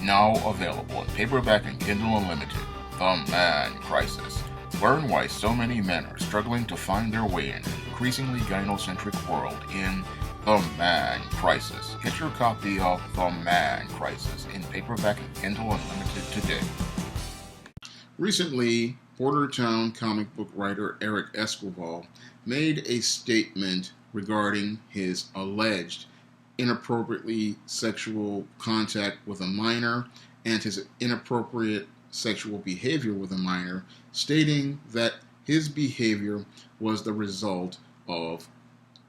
Now available in paperback and Kindle Unlimited, The Man Crisis. Learn why so many men are struggling to find their way in an increasingly gynocentric world in The Man Crisis. Get your copy of The Man Crisis in paperback and Kindle Unlimited today. Recently, Bordertown comic book writer Eric Esquival made a statement regarding his alleged inappropriately sexual contact with a minor and his inappropriate sexual behavior with a minor, stating that his behavior was the result of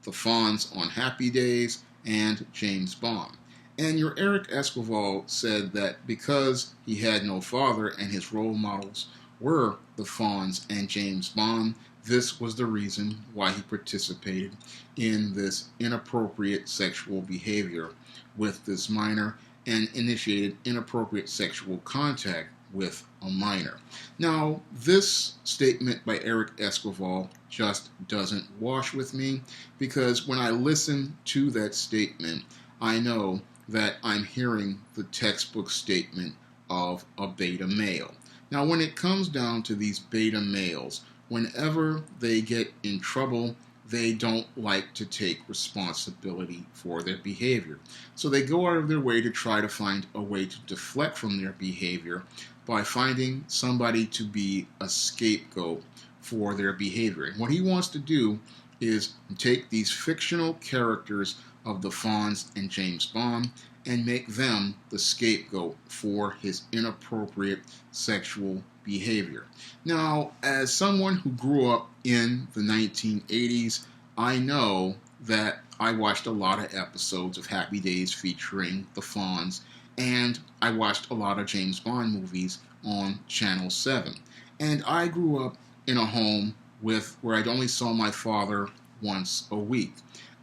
the Fonz on Happy Days and James Bond. And your Eric Esquival said that because he had no father and his role models were the Fonz and James Bond, this was the reason why he participated in this inappropriate sexual behavior with this minor and initiated inappropriate sexual contact with a minor. Now, this statement by Eric Esquival just doesn't wash with me, because when I listen to that statement, I know that I'm hearing the textbook statement of a beta male. Now, when it comes down to these beta males, whenever they get in trouble, they don't like to take responsibility for their behavior. So they go out of their way to try to find a way to deflect from their behavior by finding somebody to be a scapegoat for their behavior. And what he wants to do is take these fictional characters of the Fonz and James Bond and make them the scapegoat for his inappropriate sexual behavior. Now, as someone who grew up in the 1980s, I know that I watched a lot of episodes of Happy Days featuring the Fonz, and I watched a lot of James Bond movies on Channel 7. And I grew up in a home where I only saw my father once a week.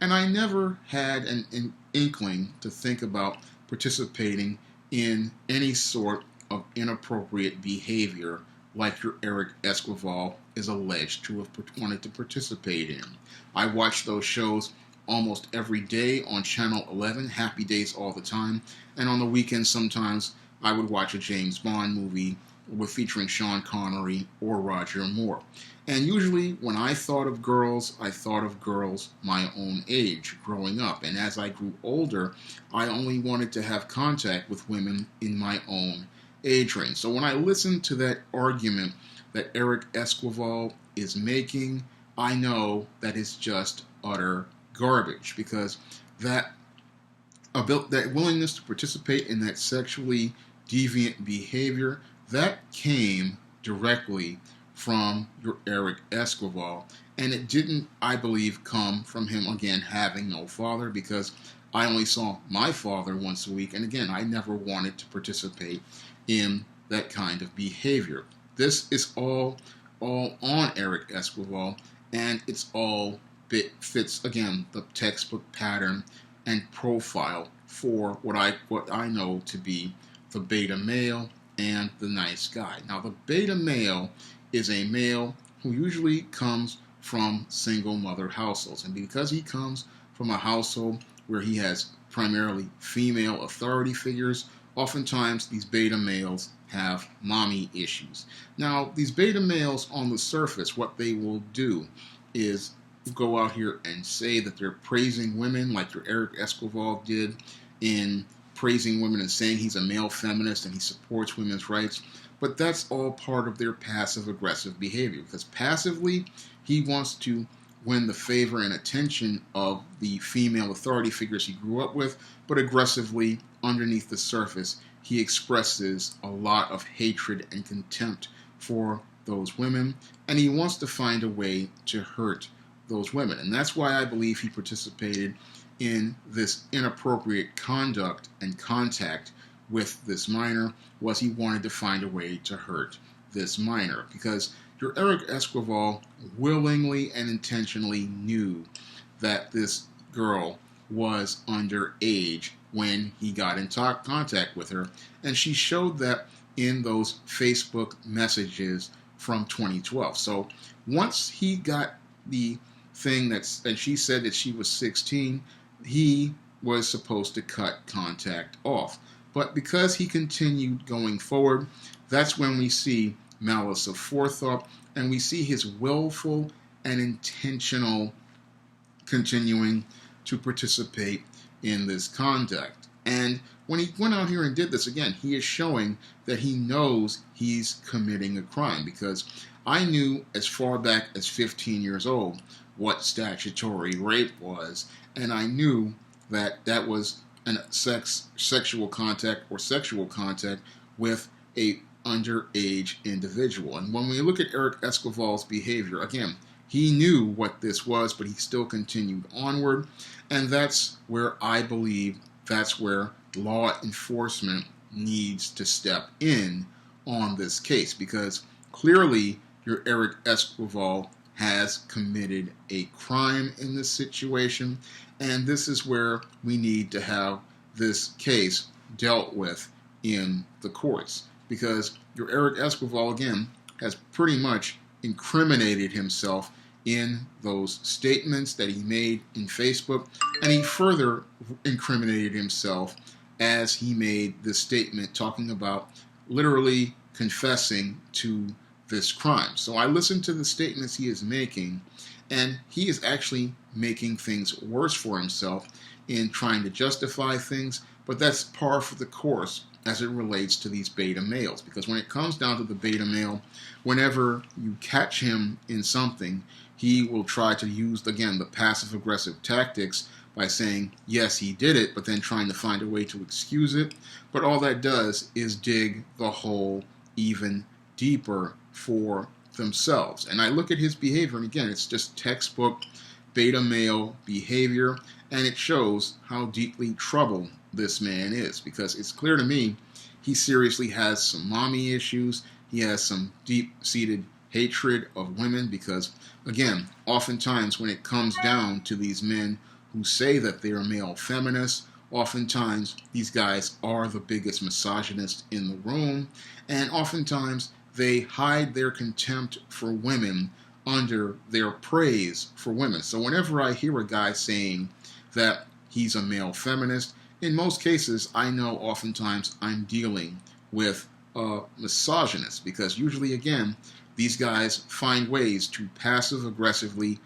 And I never had an inkling to think about participating in any sort of inappropriate behavior like your Eric Esquival is alleged to have wanted to participate in. I watch those shows almost every day on Channel 11, Happy Days all the time, and on the weekends sometimes I would watch a James Bond movie featuring Sean Connery or Roger Moore. And usually when I thought of girls my own age growing up. And as I grew older, I only wanted to have contact with women in my own age range. So when I listen to that argument that Eric Esquival is making, I know that it's just utter garbage, because that willingness to participate in that sexually deviant behavior, that came directly from your Eric Esquival, and it didn't, I believe, come from him, again, having no father, because I only saw my father once a week, and again, I never wanted to participate in that kind of behavior. This is all on Eric Esquival, and it's all fits, again, the textbook pattern and profile for what I know to be the beta male and the nice guy. Now, the beta male is a male who usually comes from single mother households. And because he comes from a household where he has primarily female authority figures, oftentimes these beta males have mommy issues. Now, these beta males on the surface, what they will do is go out here and say that they're praising women, like your Eric Esquival did in praising women and saying he's a male feminist and he supports women's rights. But that's all part of their passive-aggressive behavior, because passively, he wants to win the favor and attention of the female authority figures he grew up with, but aggressively, underneath the surface, he expresses a lot of hatred and contempt for those women, and he wants to find a way to hurt those women. And that's why I believe he participated in this inappropriate conduct and contact with this minor, was he wanted to find a way to hurt this minor, because your Eric Esquival willingly and intentionally knew that this girl was underage when he got in contact with her, and she showed that in those Facebook messages from 2012. So once he got the thing and she said that she was 16, he was supposed to cut contact off. But because he continued going forward, that's when we see malice aforethought, and we see his willful and intentional continuing to participate in this conduct. And when he went out here and did this, again, he is showing that he knows he's committing a crime, because I knew as far back as 15 years old what statutory rape was, and I knew that that was an sexual contact or sexual contact with a underage individual. And when we look at Eric Esquival's behavior, again, he knew what this was, but he still continued onward. And that's where I believe that's where law enforcement needs to step in on this case, because clearly your Eric Esquival has committed a crime in this situation, and this is where we need to have this case dealt with in the courts, because your Eric Esquival, again, has pretty much incriminated himself in those statements that he made in Facebook, and he further incriminated himself as he made this statement talking about literally confessing to this crime. So I listened to the statements he is making, and he is actually making things worse for himself in trying to justify things, but that's par for the course as it relates to these beta males, because when it comes down to the beta male, whenever you catch him in something, he will try to use, again, the passive-aggressive tactics by saying, yes, he did it, but then trying to find a way to excuse it. But all that does is dig the hole even deeper for themselves. And I look at his behavior, and again, it's just textbook beta male behavior, and it shows how deeply troubled this man is, because it's clear to me he seriously has some mommy issues. He has some deep-seated hatred of women, because, again, oftentimes when it comes down to these men who say that they are male feminists, oftentimes these guys are the biggest misogynists in the room, and oftentimes they hide their contempt for women under their praise for women. So whenever I hear a guy saying that he's a male feminist, in most cases I know oftentimes I'm dealing with a misogynist, because usually, again, these guys find ways to passive-aggressively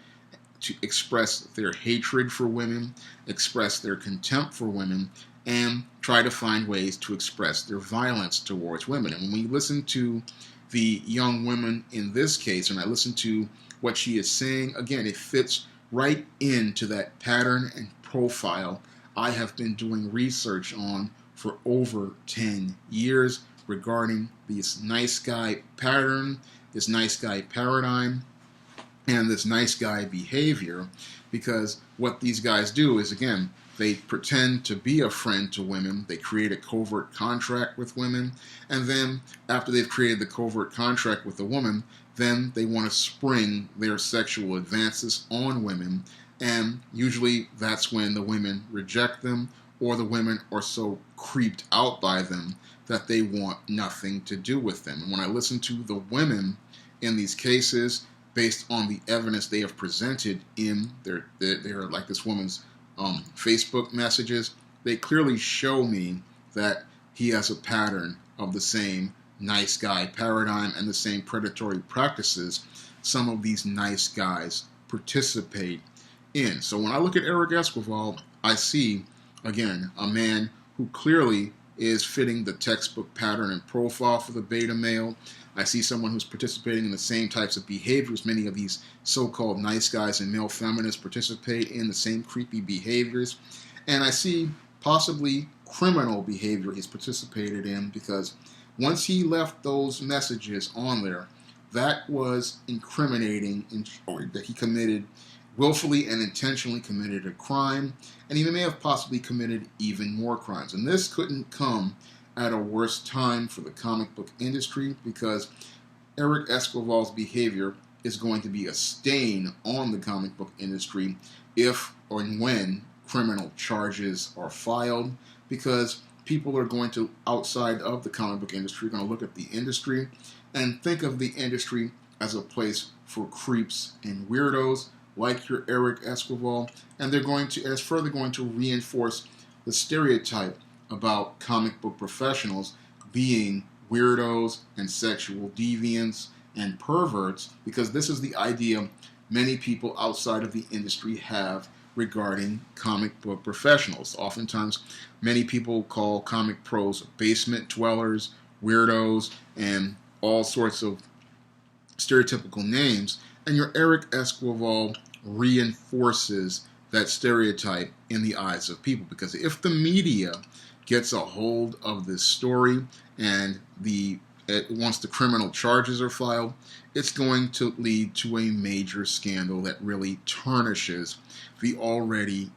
to express their hatred for women, express their contempt for women, and try to find ways to express their violence towards women. And when we listen to the young woman in this case, and I listen to what she is saying, again, it fits right into that pattern and profile I have been doing research on for over 10 years regarding this nice guy pattern, this nice guy paradigm, and this nice guy behavior, because what these guys do is, again, they pretend to be a friend to women, they create a covert contract with women, and then after they've created the covert contract with the woman, then they want to spring their sexual advances on women, and usually that's when the women reject them, or the women are so creeped out by them that they want nothing to do with them. And when I listen to the women in these cases, based on the evidence they have presented in their like this woman's Facebook messages, they clearly show me that he has a pattern of the same nice guy paradigm and the same predatory practices some of these nice guys participate in. So when I look at Eric Esquival, I see, again, a man who clearly is fitting the textbook pattern and profile for the beta male. I see someone who's participating in the same types of behaviors many of these so-called nice guys and male feminists participate in, the same creepy behaviors. And I see possibly criminal behavior he's participated in, because once he left those messages on there, that was incriminating, or that he committed, willfully and intentionally committed a crime, and he may have possibly committed even more crimes. And this couldn't come at a worse time for the comic book industry, because Eric Esquival's behavior is going to be a stain on the comic book industry if or when criminal charges are filed, because people are going to, outside of the comic book industry, going to look at the industry and think of the industry as a place for creeps and weirdos like your Eric Esquival, and they're going to, and it's further going to reinforce the stereotype about comic book professionals being weirdos and sexual deviants and perverts, because this is the idea many people outside of the industry have regarding comic book professionals. Oftentimes, many people call comic pros basement dwellers, weirdos, and all sorts of stereotypical names, and your Eric Esquival reinforces that stereotype in the eyes of people, because if the media gets a hold of this story and once the criminal charges are filed, it's going to lead to a major scandal that really tarnishes the already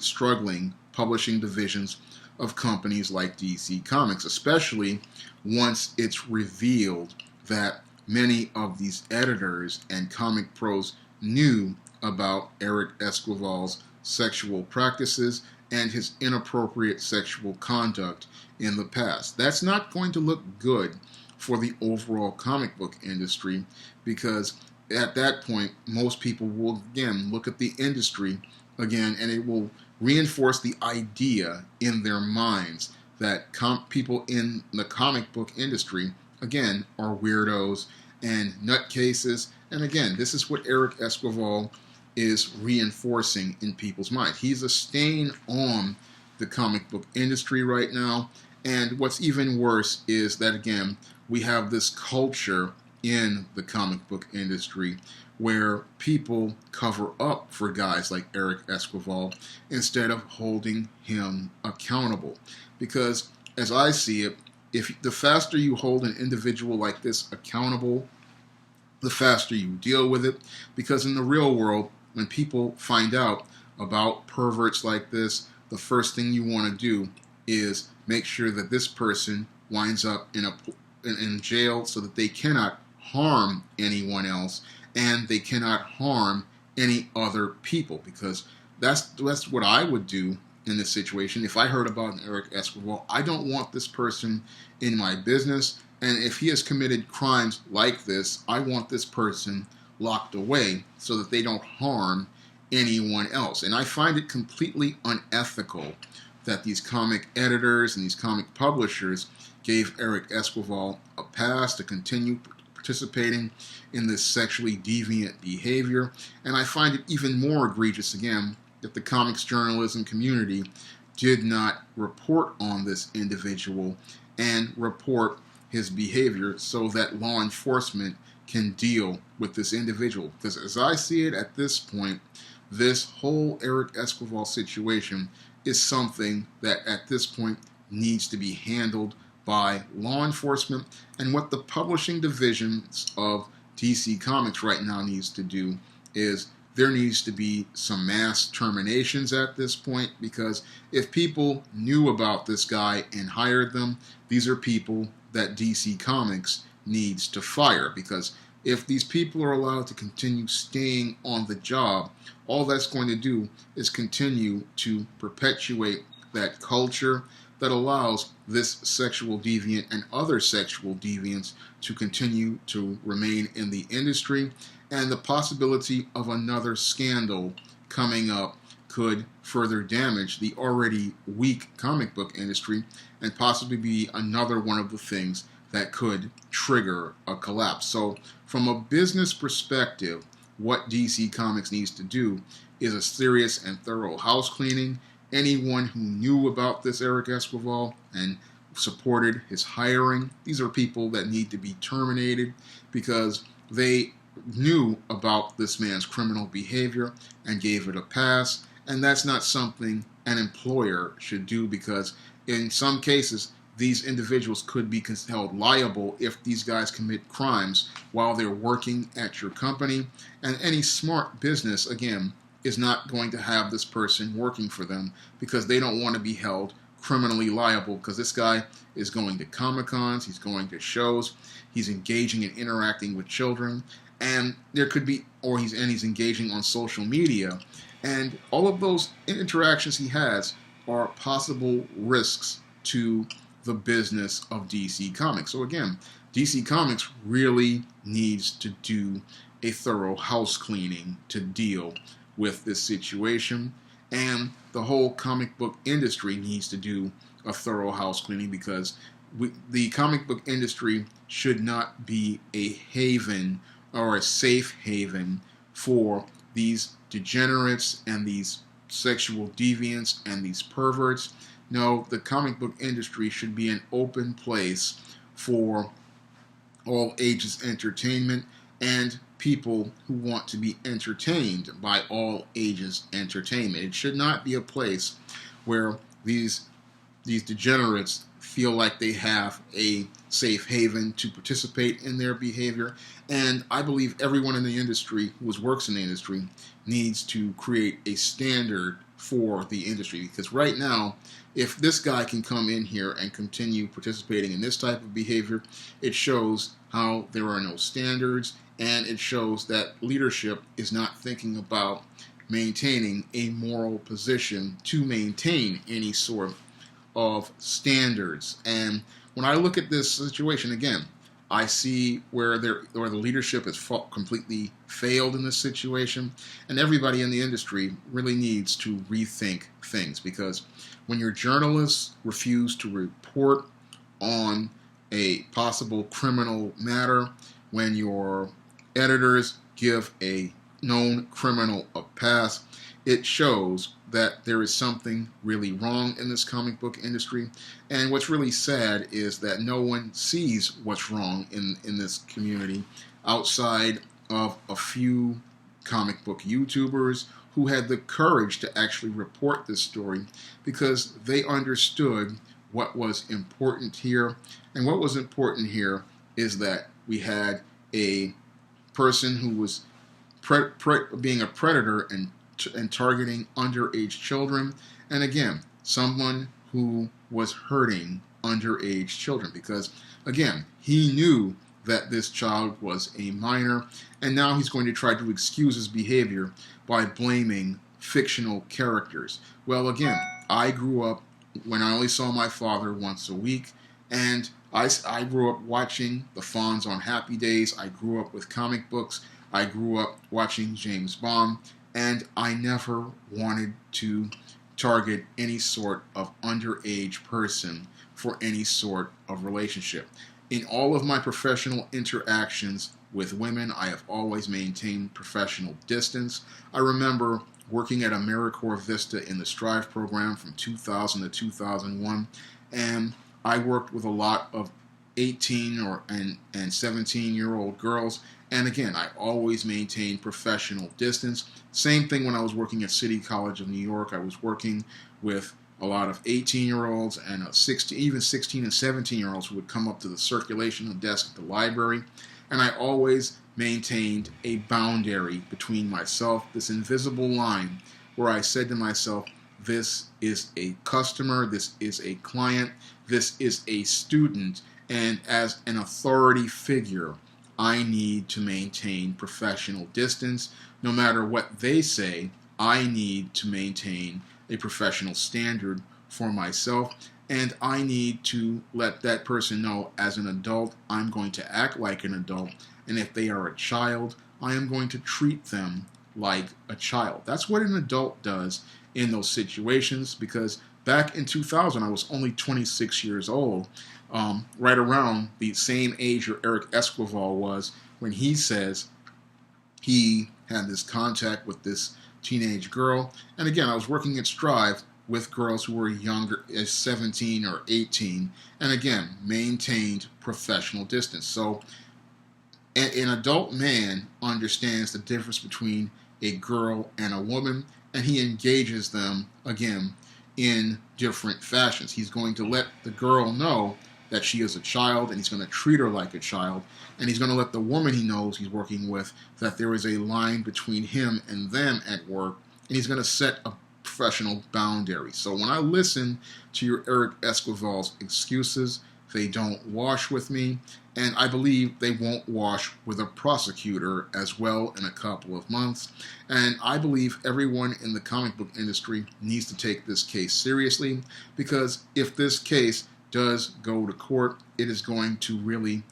struggling publishing divisions of companies like DC Comics, especially once it's revealed that many of these editors and comic pros knew about Eric Esquival's sexual practices and his inappropriate sexual conduct in the past. That's not going to look good for the overall comic book industry, because at that point, most people will again look at the industry again, and it will reinforce the idea in their minds that people in the comic book industry, again, are weirdos and nutcases. And again, this is what Eric Esquival is reinforcing in people's mind. He's a stain on the comic book industry right now. And what's even worse is that, again, we have this culture in the comic book industry where people cover up for guys like Eric Esquival instead of holding him accountable. Because as I see it, if the faster you hold an individual like this accountable, the faster you deal with it. Because in the real world, when people find out about perverts like this, the first thing you want to do is make sure that this person winds up in jail so that they cannot harm anyone else and they cannot harm any other people. Because that's what I would do in this situation. If I heard about an Eric Esquival, I don't want this person in my business. And if he has committed crimes like this, I want this person locked away so that they don't harm anyone else. And I find it completely unethical that these comic editors and these comic publishers gave Eric Esquival a pass to continue participating in this sexually deviant behavior. And I find it even more egregious, again, that the comics journalism community did not report on this individual and report his behavior so that law enforcement can deal with this individual. Because as I see it at this point, this whole Eric Esquival situation is something that at this point needs to be handled by law enforcement. And what the publishing divisions of DC Comics right now needs to do is there needs to be some mass terminations at this point, because if people knew about this guy and hired them, these are people that DC Comics needs to fire. Because if these people are allowed to continue staying on the job, all that's going to do is continue to perpetuate that culture that allows this sexual deviant and other sexual deviants to continue to remain in the industry. And the possibility of another scandal coming up could further damage the already weak comic book industry and possibly be another one of the things that could trigger a collapse. So from a business perspective, what DC Comics needs to do is a serious and thorough house cleaning. Anyone who knew about this Eric Esquival and supported his hiring, these are people that need to be terminated because they knew about this man's criminal behavior and gave it a pass. And that's not something an employer should do, because in some cases, these individuals could be held liable if these guys commit crimes while they're working at your company. And any smart business, again, is not going to have this person working for them because they don't want to be held criminally liable, because this guy is going to Comic-Cons, he's going to shows, he's engaging and interacting with children, and there could be, he's engaging on social media, and all of those interactions he has are possible risks to the business of DC Comics. So again, DC Comics really needs to do a thorough house cleaning to deal with this situation. And the whole comic book industry needs to do a thorough house cleaning, because the comic book industry should not be a haven or a safe haven for these degenerates and these sexual deviants and these perverts. No, the comic book industry should be an open place for all ages entertainment and people who want to be entertained by all ages entertainment. It should not be a place where these degenerates feel like they have a safe haven to participate in their behavior. And I believe everyone in the industry who works in the industry needs to create a standard for the industry, because right now, if this guy can come in here and continue participating in this type of behavior, it shows how there are no standards, and it shows that leadership is not thinking about maintaining a moral position to maintain any sort of standards. And when I look at this situation again, I see where the leadership has completely failed in this situation, and everybody in the industry really needs to rethink things, because when your journalists refuse to report on a possible criminal matter, when your editors give a known criminal a pass, it shows that there is something really wrong in this comic book industry. And what's really sad is that no one sees what's wrong in this community outside of a few comic book YouTubers who had the courage to actually report this story, because they understood what was important here. And what was important here is that we had a person who was being a predator and targeting underage children, and again, someone who was hurting underage children, because again, he knew that this child was a minor, and now he's going to try to excuse his behavior by blaming fictional characters. Well, again, I grew up when I only saw my father once a week, and I grew up watching the Fonz on Happy Days. I grew up with comic books. I grew up watching James Bond, and I never wanted to target any sort of underage person for any sort of relationship. In all of my professional interactions with women, I have always maintained professional distance. I remember working at AmeriCorps Vista in the Strive program from 2000 to 2001, and I worked with a lot of 18 and 17-year-old girls, and again, I always maintained professional distance. Same thing when I was working at City College of New York. I was working with a lot of 18-year-olds and even 16 and 17-year-olds who would come up to the circulation desk at the library, and I always maintained a boundary between myself, this invisible line where I said to myself, this is a customer, this is a client, this is a student, and as an authority figure, I need to maintain professional distance. No matter what they say, I need to maintain a professional standard for myself, and I need to let that person know as an adult, I'm going to act like an adult, and if they are a child, I am going to treat them like a child. That's what an adult does in those situations, because back in 2000, I was only 26 years old, right around the same age that Eric Esquival was when he says he had this contact with this teenage girl. And again, I was working at Strive with girls who were younger, as 17 or 18, and again, maintained professional distance. So an adult man understands the difference between a girl and a woman, and he engages them, again, in different fashions. He's going to let the girl know that she is a child, and he's going to treat her like a child, and he's going to let the woman he knows he's working with that there is a line between him and them at work, and he's going to set a professional boundary. So when I listen to your Eric Esquival's excuses, they don't wash with me, and I believe they won't wash with a prosecutor as well in a couple of months. And I believe everyone in the comic book industry needs to take this case seriously, because if this case does go to court, it is going to really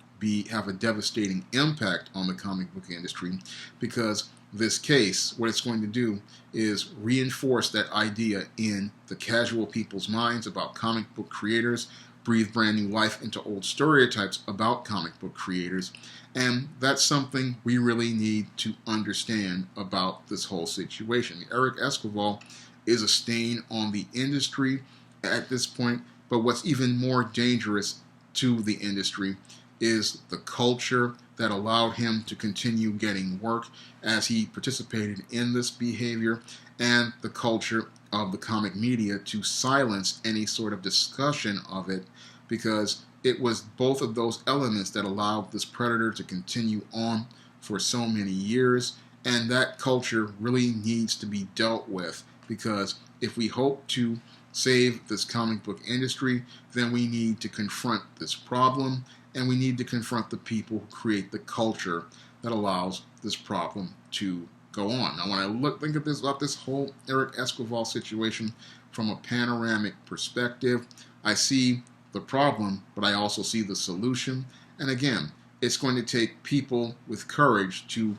have a devastating impact on the comic book industry, because this case, what it's going to do is reinforce that idea in the casual people's minds about comic book creators, breathe brand new life into old stereotypes about comic book creators, and that's something we really need to understand about this whole situation. Eric Esquival is a stain on the industry at this point, but what's even more dangerous to the industry is the culture that allowed him to continue getting work as he participated in this behavior, and the culture of the comic media to silence any sort of discussion of it, because it was both of those elements that allowed this predator to continue on for so many years, and that culture really needs to be dealt with, because if we hope to save this comic book industry, then we need to confront this problem, and we need to confront the people who create the culture that allows this problem to go on. Now, when I think of this whole Eric Esquival situation from a panoramic perspective, I see the problem, but I also see the solution. And again, it's going to take people with courage to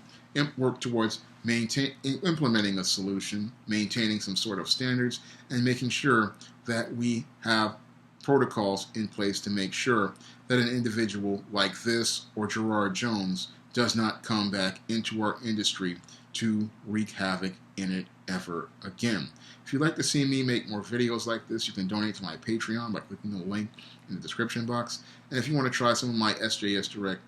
work towards implementing a solution, maintaining some sort of standards, and making sure that we have protocols in place to make sure that an individual like this or Gerard Jones does not come back into our industry to wreak havoc in it ever again. If you'd like to see me make more videos like this, you can donate to my Patreon by clicking the link in the description box. And if you want to try some of my SJS Direct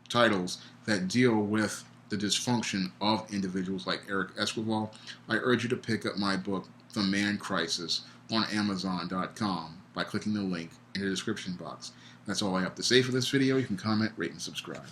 titles that deal with the dysfunction of individuals like Eric Esquival, I urge you to pick up my book, The Man Crisis, on Amazon.com by clicking the link in the description box. That's all I have to say for this video. You can comment, rate, and subscribe.